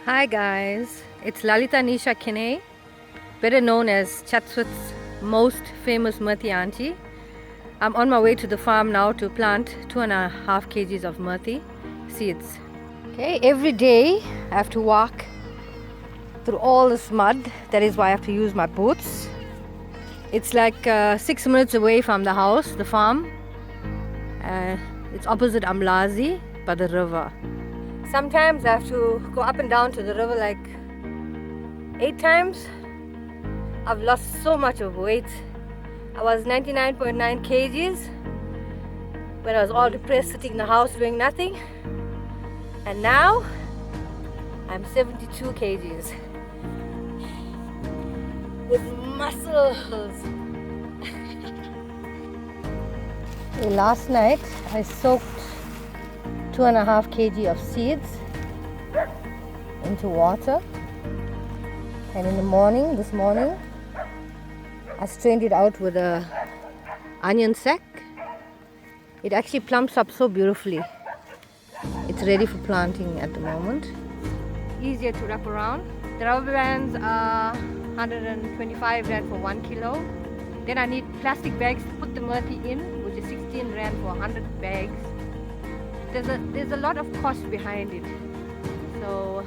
Hi guys, it's Lalita Neesha Kine, better known as Chatsworth's most famous Murti auntie. I'm on my way to the farm now to plant 2.5 kgs of Murti seeds. Okay, every day I have to walk through all this mud. That is why I have to use my boots. It's like 6 minutes away from the house, the farm. It's opposite Amlazi by the river. Sometimes I have to go up and down to the river like 8 times. I've lost so much of weight. I was 99.9 kgs when I was all depressed, sitting in the house doing nothing. And now I'm 72 kgs with muscles. Last night I soaked 2.5 kg of seeds into water, and in the morning, this morning, I strained it out with a onion sack. It actually plumps up so beautifully. It's ready for planting at the moment. Easier to wrap around. The rubber bands are 125 rand for 1 kilo. Then I need plastic bags to put the Murti in, which is 16 rand for 100 bags. There's a lot of cost behind it. So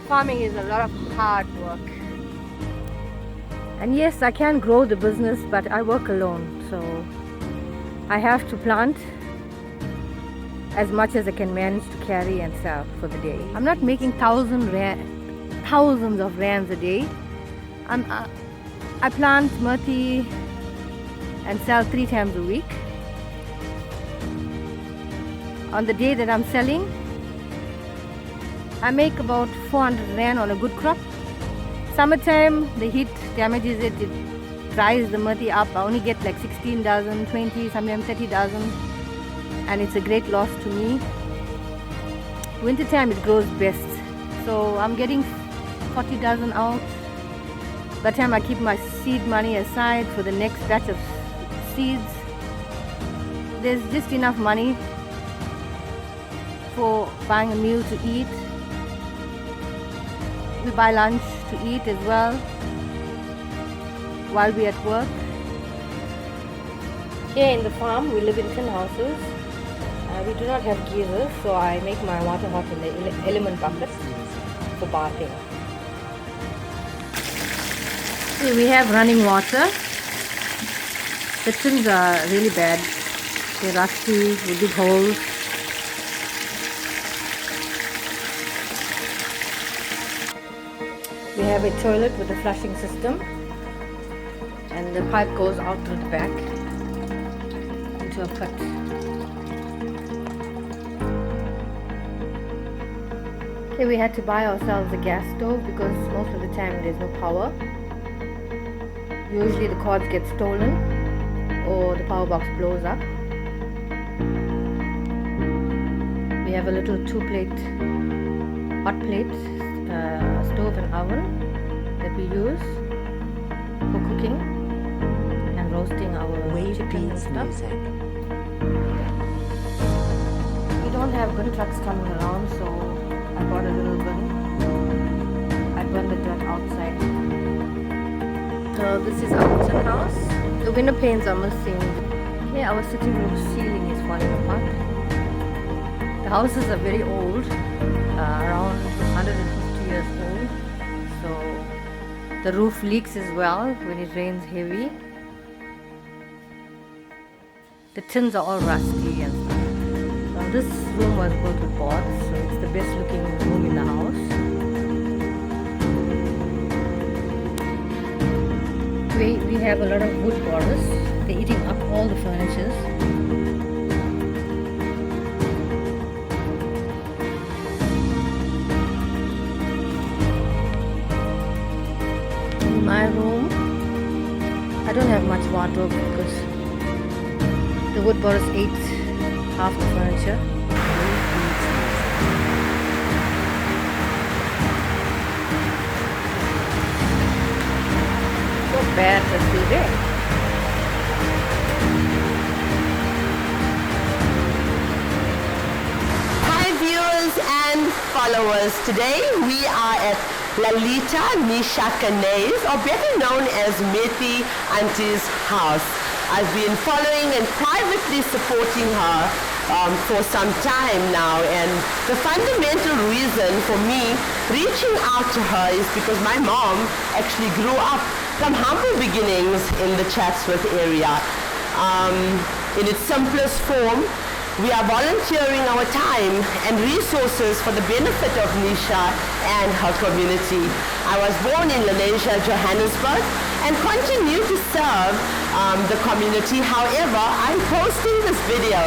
farming is a lot of hard work. And yes, I can grow the business, but I work alone, so I have to plant as much as I can manage to carry and sell for the day. I'm not making thousands of rands a day. I plant Murti and sell 3 times a week. On the day that I'm selling, I make about 400 rand on a good crop. Summertime, the heat damages it. It dries the Murti up. I only get like 16 dozen, 20, sometimes 30 dozen, and it's a great loss to me. Wintertime it grows best. So I'm getting 40 dozen out. By the time I keep my seed money aside for the next batch of seeds, there's just enough money for buying a meal to eat. We buy lunch to eat as well while we're at work. Here in the farm we live in tin houses. We do not have geysers, so I make my water hot in the element buckets for bathing. Here we have running water. The tins are really bad. They're rusty with big holes. We have a toilet with a flushing system, and the pipe goes out through the back into a pit. Okay, we had to buy ourselves a gas stove because most of the time there's no power. Usually the cords get stolen or the power box blows up. We have a little 2-plate hot plate stove and oven that we use for cooking and roasting our chicken and stuff. We don't have bin trucks coming around, so I bought a little bin. I burn the dirt outside. So this is our kitchen house. The window panes are missing. Okay, our sitting room ceiling is falling apart. The houses are very old, around 150 years old, so the roof leaks as well when it rains heavy. The tins are all rusty and stuff. Now this room was built with boards, so it's the best looking room in the house. We have a lot of wood boarders. They're eating up all the furniture. My room, I don't have much wardrobe because the wood boarders ate half the furniture. So bad to see there. Hi viewers and followers. followers. Today we are at Lalita Neesha Kanay's, or better known as Methi Auntie's house. I've been following and privately supporting her for some time now, and the fundamental reason for me reaching out to her is because my mom actually grew up from humble beginnings in the Chatsworth area. In its simplest form, we are volunteering our time and resources for the benefit of Neesha and her community. I was born in Malaysia, Johannesburg, and continue to serve the community. However, I'm posting this video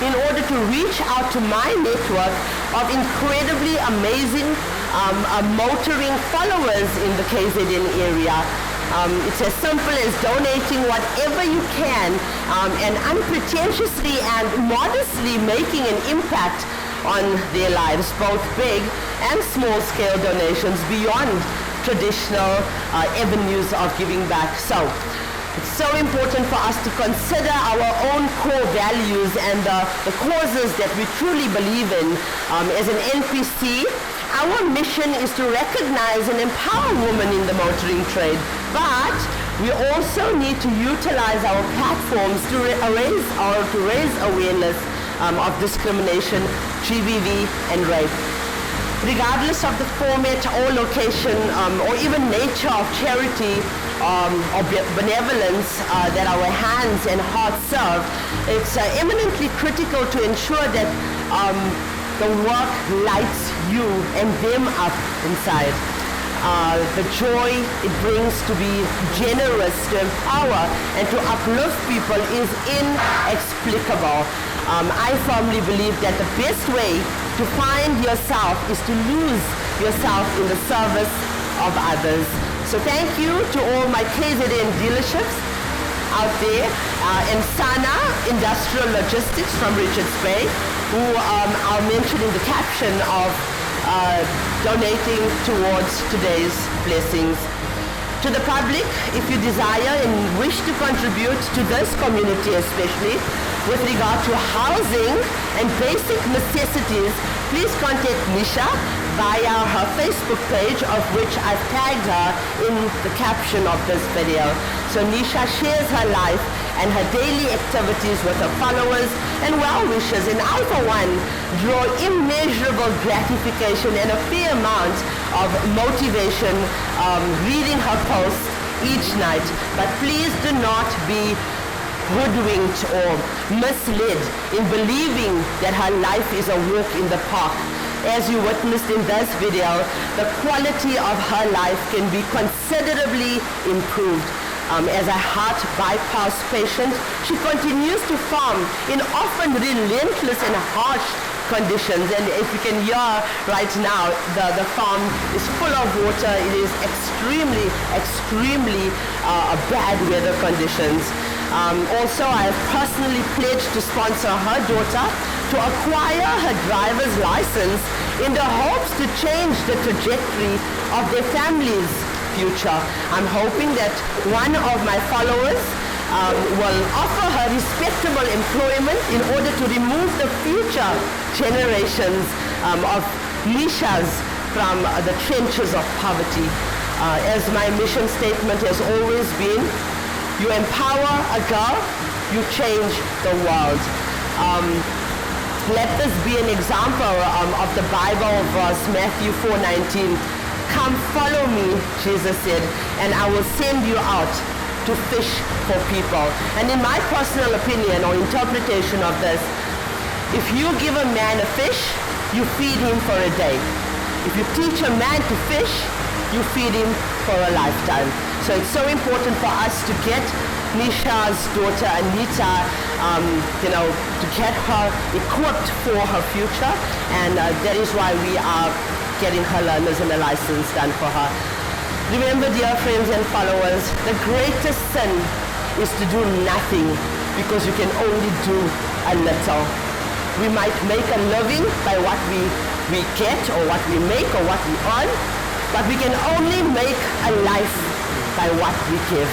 in order to reach out to my network of incredibly amazing motoring followers in the KZN area. It's as simple as donating whatever you can and unpretentiously and modestly making an impact on their lives, both big and small scale donations beyond traditional avenues of giving back. So it's so important for us to consider our own core values and the causes that we truly believe in. As an NPC, our mission is to recognize and empower women in the motoring trade, but we also need to utilize our platforms to raise awareness of discrimination, GBV, and rape. Regardless of the format or location or even nature of charity or benevolence that our hands and hearts serve, it's eminently critical to ensure that the work lights you and them up inside. The joy it brings to be generous, to empower, and to uplift people is inexplicable. I firmly believe that the best way to find yourself is to lose yourself in the service of others. So thank you to all my KZN dealerships out there, and Sana Industrial Logistics from Richards Bay, who are mentioned in the caption of donating towards today's blessings. To the public, if you desire and wish to contribute to this community especially, with regard to housing and basic necessities, please contact Neesha via her Facebook page, of which I've tagged her in the caption of this video. So Neesha shares her life and her daily activities with her followers and well-wishers, and I, for one, draw immeasurable gratification and a fair amount of motivation reading her posts each night. But please do not be hoodwinked or misled in believing that her life is a walk in the park. As you witnessed in this video, the quality of her life can be considerably improved. As a heart bypass patient, she continues to farm in often relentless and harsh conditions, and if you can hear right now, the farm is full of water. It is extremely bad weather conditions. Also, I have personally pledged to sponsor her daughter to acquire her driver's license in the hopes to change the trajectory of their family's future. I'm hoping that one of my followers will offer her respectable employment in order to remove the future generations of Neeshas from the trenches of poverty. As my mission statement has always been, you empower a girl, you change the world. Let this be an example of the Bible verse, Matthew 4:19. Come follow me, Jesus said, and I will send you out to fish for people. And in my personal opinion or interpretation of this, if you give a man a fish, you feed him for a day. If you teach a man to fish, you feed him for a lifetime. So it's so important for us to get Neesha's daughter Anita, to get her equipped for her future, and that is why we are getting her learners and a license done for her. Remember, dear friends and followers, the greatest sin is to do nothing, because you can only do a little. We might make a living by what we get or what we make or what we earn, but we can only make a life by what we give.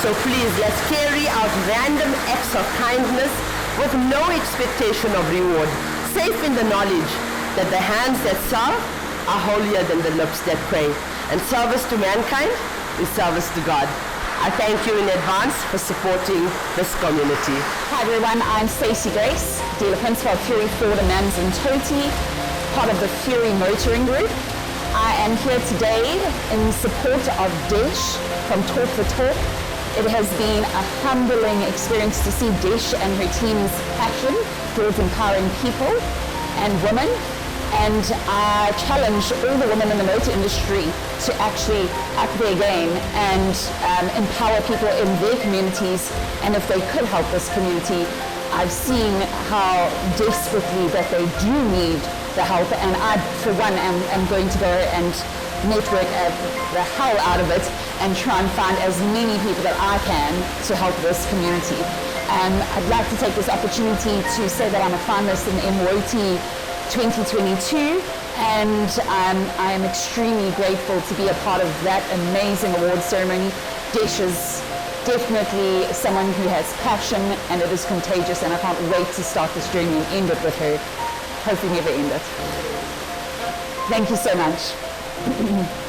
So please, let's carry out random acts of kindness with no expectation of reward, safe in the knowledge that the hands that serve are holier than the lips that pray. And service to mankind is service to God. I thank you in advance for supporting this community. Hi everyone, I'm Stacey Grace, dealer principal of Fury Ford Amanzimtoti, part of the Fury Motoring Group. I am here today in support of Desh from Talk the Talk. It has been a humbling experience to see Desh and her team's passion towards empowering people and women. And I challenge all the women in the motor industry to actually up their game and empower people in their communities. And if they could help this community, I've seen how desperately that they do need the help. And I, for one, am going to go and network the hell out of it and try and find as many people that I can to help this community. I'd like to take this opportunity to say that I'm a finalist in MWOT 2022, and I am extremely grateful to be a part of that amazing award ceremony. Desh is definitely someone who has passion, and it is contagious, and I can't wait to start this journey and end it with her. Hopefully never end it. Thank you so much.